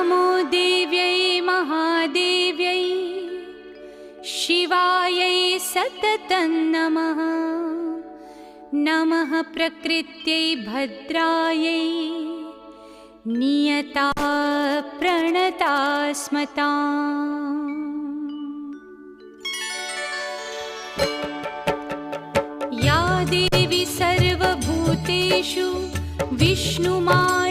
नमो देव्यै महादेव्यै शिवायै सततं नमः। नमः प्रकृत्यै भद्रायै नियता प्रणता स्मताम्। या देवी सर्वभूतेषु विष्णुमा